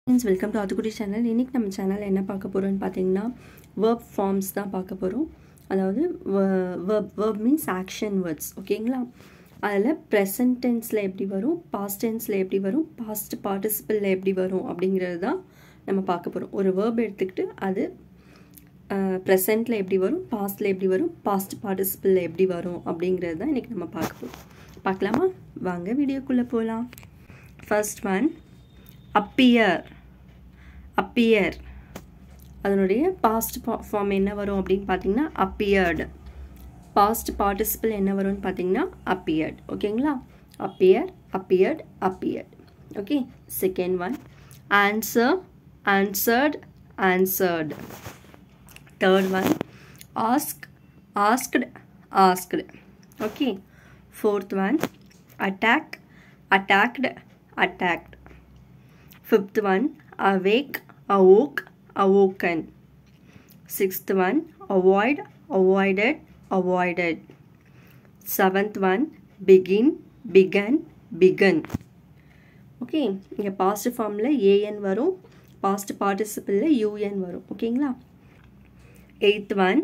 Friends, welcome to Athukudi channel. இன்னைக்கு நம்ம சேனல்ல என்ன பார்க்க போறோம்னு பாத்தீங்கன்னா verb forms தான் பார்க்க போறோம். அதாவது verb means action words. ஓகேங்களா? அதுல present tenseல எப்படி வரும், past tenseல எப்படி வரும், past participleல எப்படி வரும் அப்படிங்கறது தான் நம்ம பார்க்க போறோம். ஒரு verb எடுத்துக்கிட்டு அது presentல எப்படி வரும், pastல எப்படி வரும், past participleல எப்படி வரும் அப்படிங்கறது தான் இன்னைக்கு நம்ம பார்க்க போறோம். பார்க்கலாமா? வாங்க வீடியோக்குள்ள போலாம். First one, appear. அதனுடைய past form என்ன வரும் அப்படினு பாத்தீங்கன்னா appeared. past participle என்ன வரும்னு பாத்தீங்கன்னா appeared. ஓகேங்களா? appeared. Okay. Second one, answer, answered. Third one, ask, asked. Okay. Fourth one, attack, attacked. Fifth one, awake, awoken. Sixth one, avoid, avoided. Seventh one, began. Okay, இங்க past formல an வரும், past participle un வரும். ஓகேங்களா? Eighth one,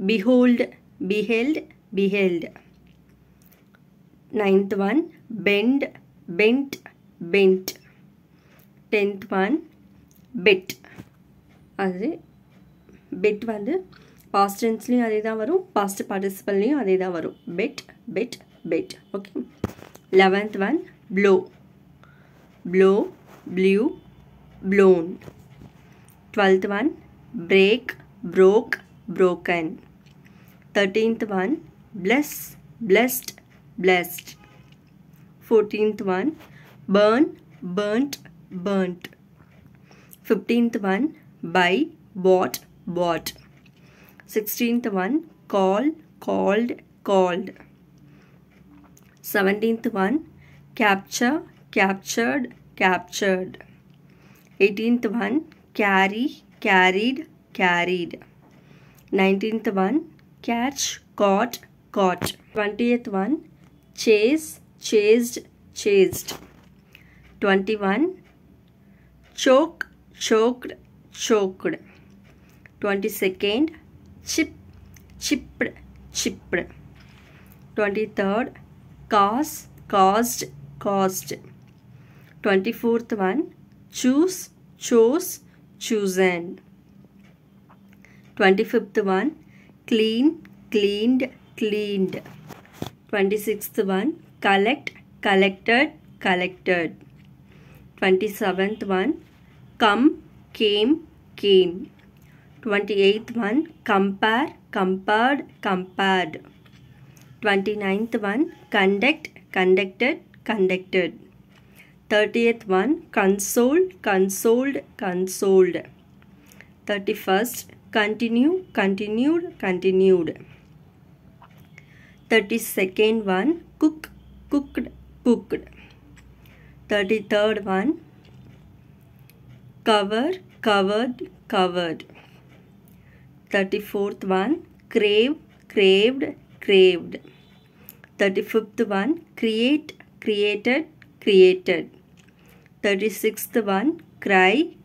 beheld. Ninth one, bent. Tenth one, bet. அது bet வந்து past tenseலயும் அதே தான் வரும், past participle-லயும் அதே தான் வரும். bet. Okay. 11th one, blow, blew, blown. 12th one, break, broke, broken. 13th one, blessed. 14th one, burnt. 15th one, buy, bought. 16th one, called. 17th one, captured. 18th one, carried. 19th one, catch, caught. 20th one, chased. 21, choked. 22nd, chipped. 23rd, caused. 24th one, chosen. 25th one, cleaned. 26th one, collected. 27th one, came. 28th one, compared. 29th one, conducted. 30th one, consoled. 31st, continued. 32nd one, cooked. 33rd one, covered. 34th one, craved. 35th one, created. 36th one, cried.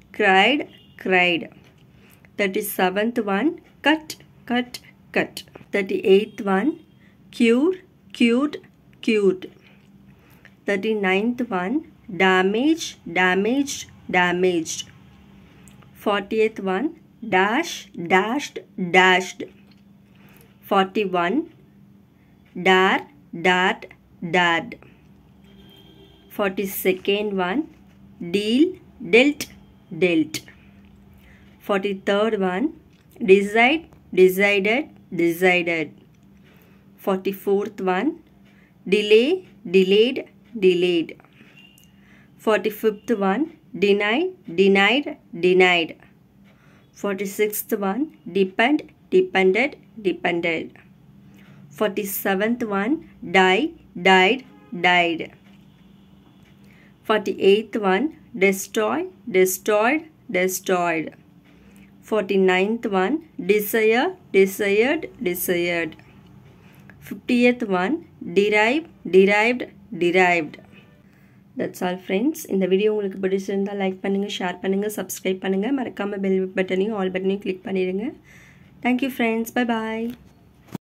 37th one, cut. 38th one, cured. 39th one, damaged. 40th one, dashed. 41, dared. 42nd one, dealt. 43rd one, decided. 44th one, delayed. 45th one, denied. 46th one, depended. 47th one, died. 48th one, destroyed. 49th one, desired. 50th one, derived. That's all friends. இந்த video உங்களுக்கு பிடிச்சிருந்தால் like பண்ணுங்கள், share பண்ணுங்கள், subscribe பண்ணுங்கள். மறக்காமல் bell பட்டனையும் all பட்டனையும் click பண்ணிடுங்க. Thank you friends. Bye bye.